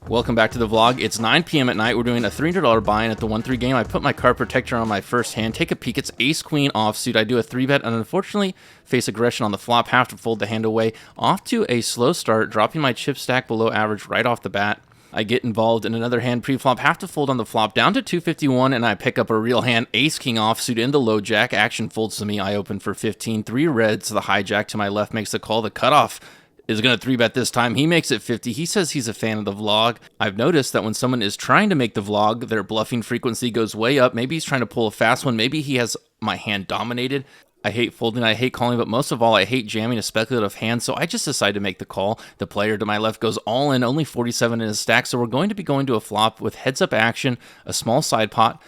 Welcome back to the vlog. It's 9 p.m. at night. We're doing a $300 buy-in at the 1-3 game. I put my card protector on my first hand, take a peek. It's ace-queen offsuit. I do a 3-bet and unfortunately face aggression on the flop, have to fold the hand away. Off to a slow start, dropping my chip stack below average right off the bat. I get involved in another hand pre-flop, have to fold on the flop, down to 251, and I pick up a real hand, ace-king offsuit in the low jack. Action folds to me. I open for 15. 3 reds. The hijack to my left makes the call. The cutoff is going to 3-bet this time. He makes it 50. He says he's a fan of the vlog. I've noticed that when someone is trying to make the vlog, their bluffing frequency goes way up. Maybe he's trying to pull a fast one. Maybe he has my hand dominated. I hate folding, I hate calling, but most of all, I hate jamming a speculative hand, so I just decide to make the call. The player to my left goes all in, only 47 in his stack, so we're going to be going to a flop with heads-up action, a small side pot,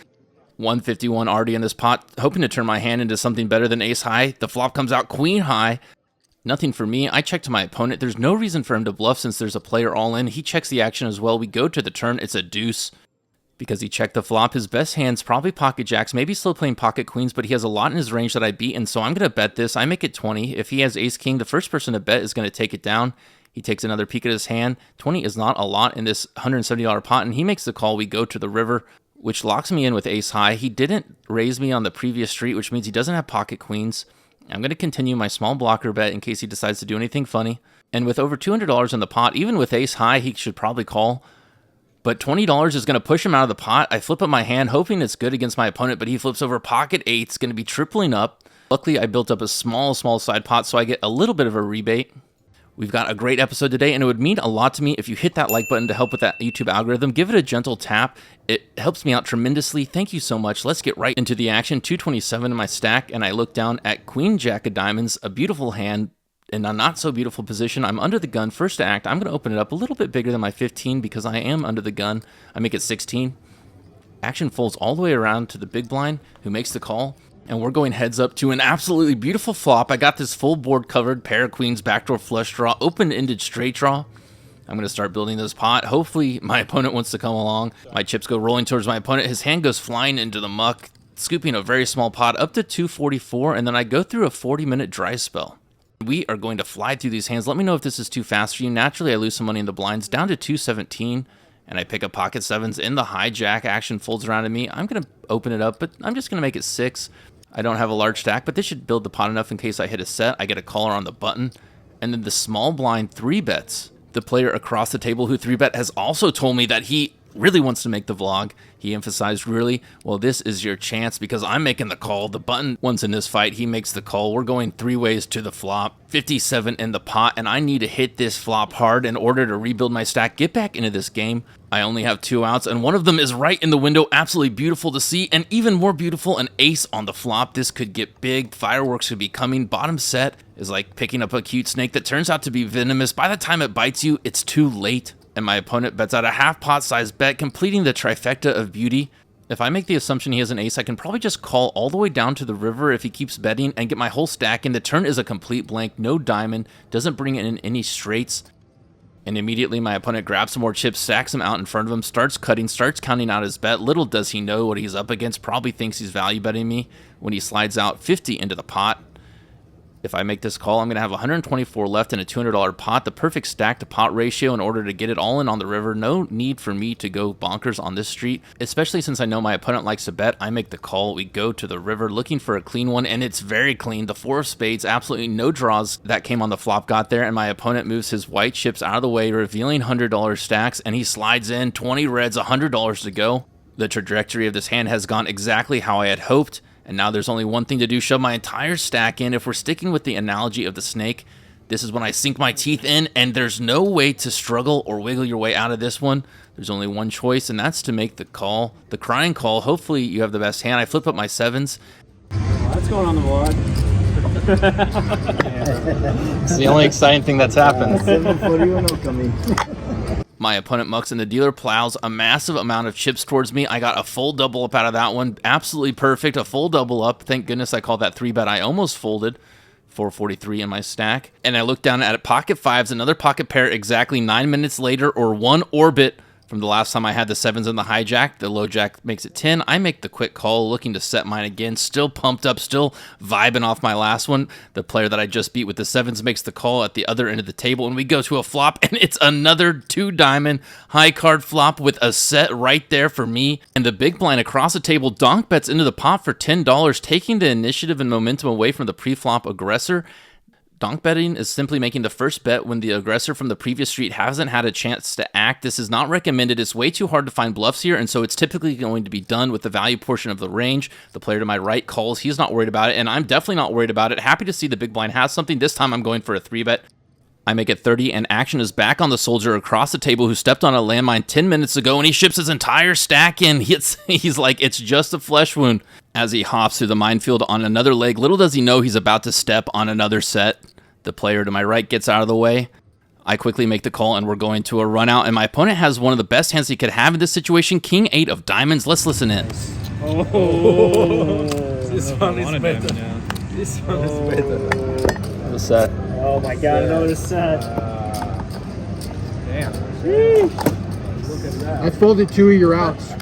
151 already in this pot, hoping to turn my hand into something better than ace-high. The flop comes out queen-high. Nothing for me. I check to my opponent. There's no reason for him to bluff since there's a player all in. He checks the action as well. We go to the turn. It's a deuce because he checked the flop. His best hand's probably pocket jacks, maybe still playing pocket queens, but he has a lot in his range that I beat, and so I'm going to bet this. I make it 20. If he has ace-king, the first person to bet is going to take it down. He takes another peek at his hand. 20 is not a lot in this $170 pot, and he makes the call. We go to the river, which locks me in with ace-high. He didn't raise me on the previous street, which means he doesn't have pocket queens. I'm going to continue my small blocker bet in case he decides to do anything funny. And with over $200 in the pot, even with ace-high, he should probably call. But $20 is going to push him out of the pot. I flip up my hand, hoping it's good against my opponent, but he flips over pocket eights, going to be tripling up. Luckily, I built up a small side pot, so I get a little bit of a rebate. We've got a great episode today, and it would mean a lot to me if you hit that like button to help with that YouTube algorithm. Give it a gentle tap. It helps me out tremendously. Thank you so much. Let's get right into the action. 227 in my stack, and I look down at Queen Jack of Diamonds, a beautiful hand in a not-so-beautiful position. I'm under the gun. First to act, I'm going to open it up a little bit bigger than my 15 because I am under the gun. I make it 16. Action folds all the way around to the big blind, who makes the call. And we're going heads up to an absolutely beautiful flop. I got this full board covered, pair of queens, backdoor flush draw, open-ended straight draw. I'm going to start building this pot. Hopefully my opponent wants to come along. My chips go rolling towards my opponent. His hand goes flying into the muck, scooping a very small pot up to 244, and then I go through a 40-minute dry spell. We are going to fly through these hands. Let me know if this is too fast for you. Naturally, I lose some money in the blinds, down to 217. And I pick up pocket sevens in the hijack. Action folds around to me. I'm going to open it up, but I'm just going to make it 6. I don't have a large stack, but this should build the pot enough in case I hit a set. I get a caller on the button. And then the small blind 3-bets. The player across the table who 3-bet has also told me that he really wants to make the vlog. He emphasized really, well, this is your chance because I'm making the call. The button once in this fight, he makes the call. We're going 3 ways to the flop. 57 in the pot, and I need to hit this flop hard in order to rebuild my stack, get back into this game. I only have 2 outs, and one of them is right in the window. Absolutely beautiful to see, and even more beautiful, an ace on the flop. This could get big. Fireworks could be coming. Bottom set is like picking up a cute snake that turns out to be venomous. By the time it bites you, it's too late. And my opponent bets out a half pot size bet, completing the trifecta of beauty. If I make the assumption he has an ace, I can probably just call all the way down to the river if he keeps betting and get my whole stack in. The turn is a complete blank, no diamond, doesn't bring in any straights. And immediately my opponent grabs some more chips, stacks them out in front of him, starts cutting, starts counting out his bet. Little does he know what he's up against, probably thinks he's value betting me when he slides out 50 into the pot. If I make this call, I'm going to have 124 left in a $200 pot, the perfect stack to pot ratio in order to get it all in on the river. No need for me to go bonkers on this street, especially since I know my opponent likes to bet. I make the call. We go to the river looking for a clean one, and it's very clean. The 4 of spades, absolutely no draws that came on the flop got there, and my opponent moves his white chips out of the way, revealing $100 stacks, and he slides in 20 reds, $100 to go. The trajectory of this hand has gone exactly how I had hoped. And now there's only one thing to do, shove my entire stack in. If we're sticking with the analogy of the snake, this is when I sink my teeth in, and there's no way to struggle or wiggle your way out of this one. There's only one choice, and that's to make the call, the crying call. Hopefully you have the best hand. I flip up my sevens. What's going on the vlog? It's the only exciting thing that's happened. My opponent mucks and the dealer plows a massive amount of chips towards me. I got a full double up out of that one. Absolutely perfect. A full double up. Thank goodness I called that 3-bet. I almost folded. 443 in my stack. And I look down at pocket fives, another pocket pair exactly 9 minutes later, or one orbit From the last time I had the 7s and the hijack, the low jack makes it 10. I make the quick call, looking to set mine again. Still pumped up, still vibing off my last one. The player that I just beat with the 7s makes the call at the other end of the table, and we go to a flop, and it's another 2-diamond high card flop with a set right there for me. And the big blind across the table donk bets into the pot for $10, taking the initiative and momentum away from the pre-flop aggressor. Donk betting is simply making the first bet when the aggressor from the previous street hasn't had a chance to act. This is not recommended. It's way too hard to find bluffs here, and so it's typically going to be done with the value portion of the range. The player to my right calls. He's not worried about it, and I'm definitely not worried about it. Happy to see the big blind has something. This time I'm going for a 3-bet. I make it 30, and action is back on the soldier across the table who stepped on a landmine 10 minutes ago, and he ships his entire stack in. He's like, it's just a flesh wound. As he hops through the minefield on another leg, little does he know he's about to step on another set. The player to my right gets out of the way. I quickly make the call, and we're going to a run out, and my opponent has one of the best hands he could have in this situation, King 8 of diamonds. Let's listen in. Oh, This one is better. This one is better. The set. oh my god, another set. Damn. Look at that. I folded 2 of your outs.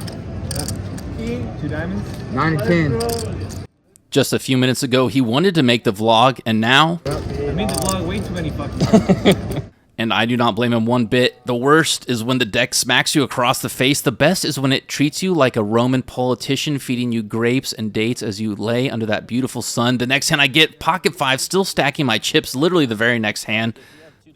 2 diamonds? 9 and 10. Just a few minutes ago, he wanted to make the vlog, and now... I made the vlog way too many fucking times. And I do not blame him one bit. The worst is when the deck smacks you across the face. The best is when it treats you like a Roman politician, feeding you grapes and dates as you lay under that beautiful sun. The next hand I get, pocket 5, still stacking my chips, literally the very next hand.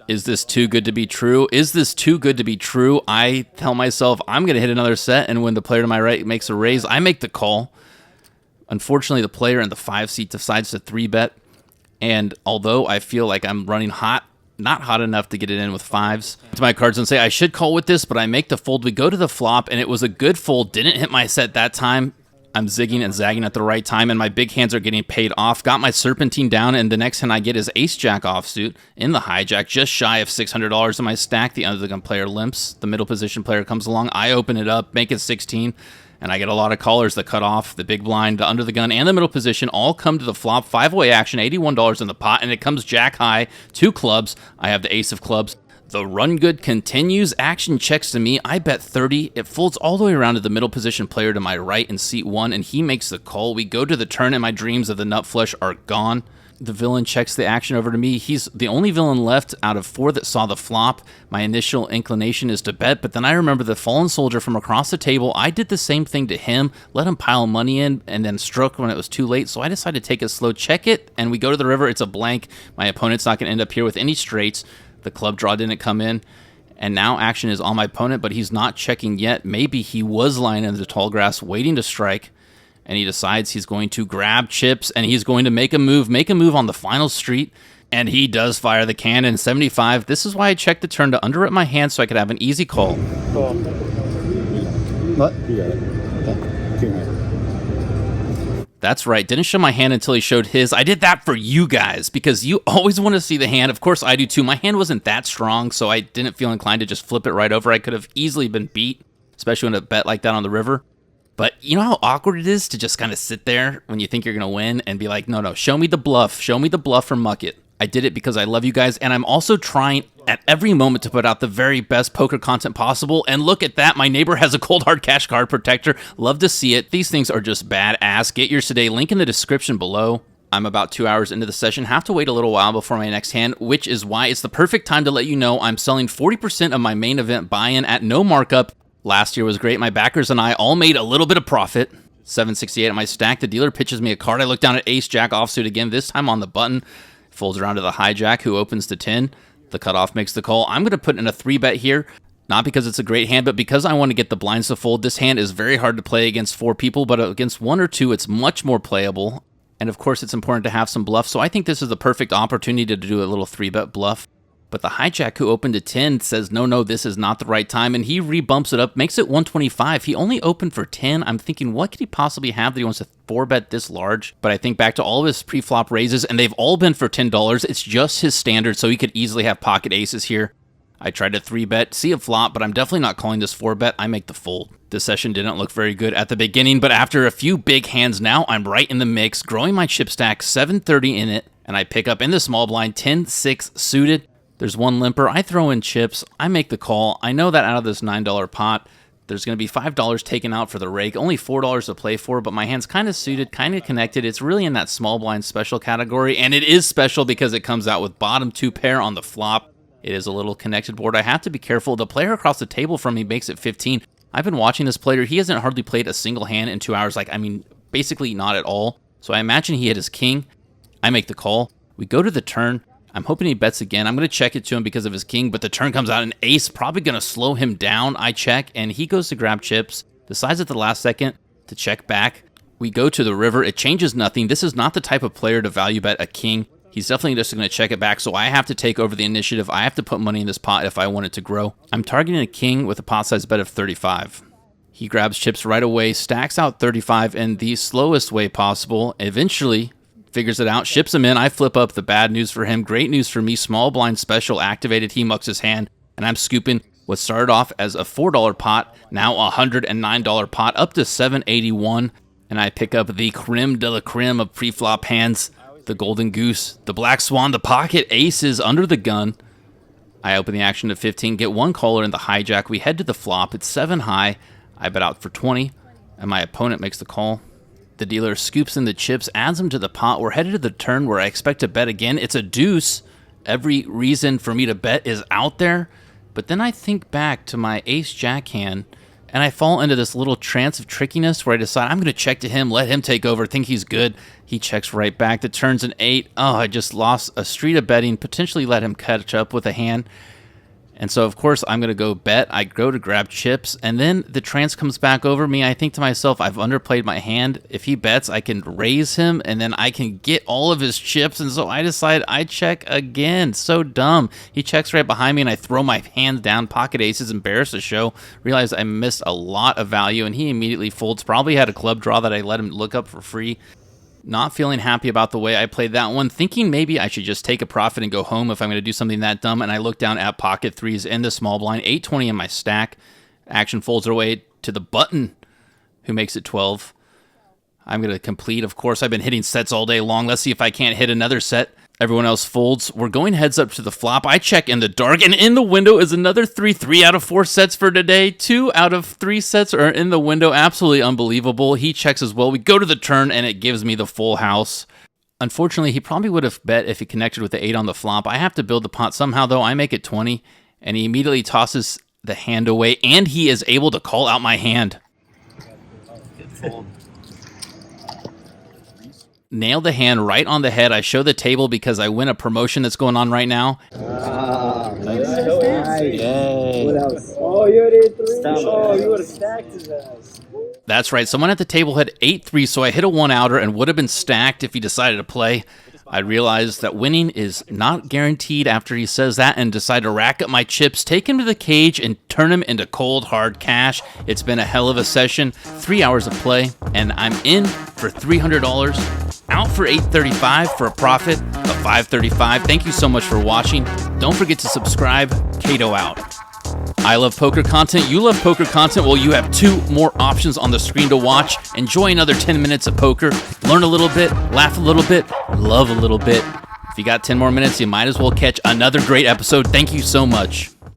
Is this too good to be true? Is this too good to be true? I tell myself I'm going to hit another set, and when the player to my right makes a raise, I make the call. Unfortunately, the player in the 5 seat decides to 3-bet, and although I feel like I'm running hot, not hot enough to get it in with 5s, to my cards and say I should call with this, but I make the fold. We go to the flop, and it was a good fold. Didn't hit my set that time. I'm zigging and zagging at the right time, and my big hands are getting paid off. Got my serpentine down, and the next hand I get is ace-jack offsuit in the hijack, just shy of $600 in my stack. The under the gun player limps. The middle position player comes along. I open it up, make it 16. And I get a lot of callers that cut off. The big blind, the under the gun, and the middle position all come to the flop. 5-way action, $81 in the pot, and it comes jack high, 2 clubs. I have the ace of clubs. The run good continues. Action checks to me. I bet 30. It folds all the way around to the middle position player to my right in seat 1, and he makes the call. We go to the turn, and my dreams of the nut flush are gone. The villain checks the action over to me. He's the only villain left out of 4 that saw the flop. My initial inclination is to bet, but then I remember the fallen soldier from across the table. I did the same thing to him, let him pile money in, and then struck when it was too late, so I decided to take a slow check it, and we go to the river. It's a blank. My opponent's not going to end up here with any straights. The club draw didn't come in, and now action is on my opponent, but he's not checking yet. Maybe he was lying in the tall grass waiting to strike, and he decides he's going to grab chips, and he's going to make a move on the final street, and he does fire the cannon. 75. This is why I checked the turn to underwrite my hand so I could have an easy call. Cool. What? You got it. Okay. That's right. Didn't show my hand until he showed his. I did that for you guys because you always want to see the hand. Of course, I do too. My hand wasn't that strong, so I didn't feel inclined to just flip it right over. I could have easily been beat, especially in a bet like that on the river. But you know how awkward it is to just kind of sit there when you think you're going to win and be like, no, show me the bluff. Show me the bluff or muck it. I did it because I love you guys, and I'm also trying at every moment to put out the very best poker content possible. And look at that. My neighbor has a cold hard cash card protector. Love to see it. These things are just badass. Get yours today. Link in the description below. I'm about 2 hours into the session. Have to wait a little while before my next hand, which is why it's the perfect time to let you know I'm selling 40% of my main event buy-in at no markup. Last year was great. My backers and I all made a little bit of profit. 768 at my stack. The dealer pitches me a card. I look down at ace-jack offsuit again, this time on the button. Folds around to the hijack, who opens to 10. The cutoff makes the call. I'm going to put in a 3-bet here, not because it's a great hand, but because I want to get the blinds to fold. This hand is very hard to play against 4 people, but against 1 or 2, it's much more playable. And of course, it's important to have some bluff, so I think this is the perfect opportunity to do a little 3-bet bluff. But the hijack, who opened to 10, says, no, this is not the right time, and he rebumps it up, makes it 125. He only opened for 10. I'm thinking, what could he possibly have that he wants to 4-bet this large? But I think back to all of his pre-flop raises, and they've all been for $10. It's just his standard, so he could easily have pocket aces here. I tried to 3-bet, see a flop, but I'm definitely not calling this 4-bet. I make the fold. This session didn't look very good at the beginning, but after a few big hands now, I'm right in the mix, growing my chip stack, 730 in it, and I pick up in the small blind 10-6 suited. There's one limper. I throw in chips. I make the call. I know that out of this $9 pot, there's going to be $5 taken out for the rake. Only $4 to play for, but my hand's kind of suited, kind of connected. It's really in that small blind special category, and it is special because it comes out with bottom 2 pair on the flop. It is a little connected board. I have to be careful. The player across the table from me makes it 15. I've been watching this player. He hasn't hardly played a single hand in 2 hours. Like, I mean, basically not at all. So I imagine he hit his king. I make the call. We go to the turn. I'm hoping he bets again. I'm going to check it to him because of his king, but the turn comes out an ace, probably going to slow him down. I check, and he goes to grab chips, decides at the last second to check back. We go to the river. It changes nothing. This is not the type of player to value bet a king. He's definitely just going to check it back, so I have to take over the initiative. I have to put money in this pot if I want it to grow. I'm targeting a king with a pot size bet of 35. He grabs chips right away, stacks out 35 in the slowest way possible. Eventually figures it out, ships him in. I flip up the bad news for him. Great news for me. Small blind special activated. He mucks his hand, and I'm scooping what started off as a $4 pot, now a $109 pot, up to $781. And I pick up the creme de la creme of pre-flop hands, the golden goose, the black swan, the pocket aces under the gun. I open the action to 15, get one caller in the hijack. We head to the flop. It's 7 high. I bet out for 20, and my opponent makes the call. The dealer scoops in the chips, adds them to the pot. We're headed to the turn where I expect to bet again. It's a deuce. Every reason for me to bet is out there. But then I think back to my ace-jack hand, and I fall into this little trance of trickiness where I decide I'm going to check to him, let him take over, think he's good. He checks right back. The turn's an 8. Oh, I just lost a street of betting, potentially let him catch up with a hand. And so, of course, I'm going to go bet. I go to grab chips, and then the trance comes back over me. I think to myself, I've underplayed my hand. If he bets, I can raise him, and then I can get all of his chips. And so I decide I check again. So dumb. He checks right behind me, and I throw my hand down. Pocket aces, embarrassed to show. Realize I missed a lot of value, and he immediately folds. Probably had a club draw that I let him look up for free. Not feeling happy about the way I played that one, thinking maybe I should just take a profit and go home if I'm going to do something that dumb, and I look down at pocket threes in the small blind, 820 in my stack. Action folds our way to the button, who makes it 12. I'm going to complete. Of course, I've been hitting sets all day long. Let's see if I can't hit another set. Everyone else folds. We're going heads up to the flop. I check in the dark, and in the window is another 3. 3 out of 4 sets for today. 2 out of 3 sets are in the window. Absolutely unbelievable. He checks as well. We go to the turn, and it gives me the full house. Unfortunately, he probably would have bet if he connected with the 8 on the flop. I have to build the pot somehow, though. I make it 20, and he immediately tosses the hand away, and he is able to call out my hand. Nail the hand right on the head. I show the table because I win a promotion that's going on right now. Nice. What else? Oh, you had 8-3. Oh, you would have stacked his ass. That's right. Someone at the table had 8-3, so I hit a 1-outer and would have been stacked if he decided to play. I realized that winning is not guaranteed after he says that and decide to rack up my chips, take him to the cage, and turn him into cold, hard cash. It's been a hell of a session, 3 hours of play, and I'm in for $300, out for $835 for a profit of $535. Thank you so much for watching. Don't forget to subscribe. Kato out. I love poker content. You love poker content. Well, you have 2 more options on the screen to watch. Enjoy another 10 minutes of poker. Learn a little bit, laugh a little bit, love a little bit. If you got 10 more minutes, you might as well catch another great episode. Thank you so much.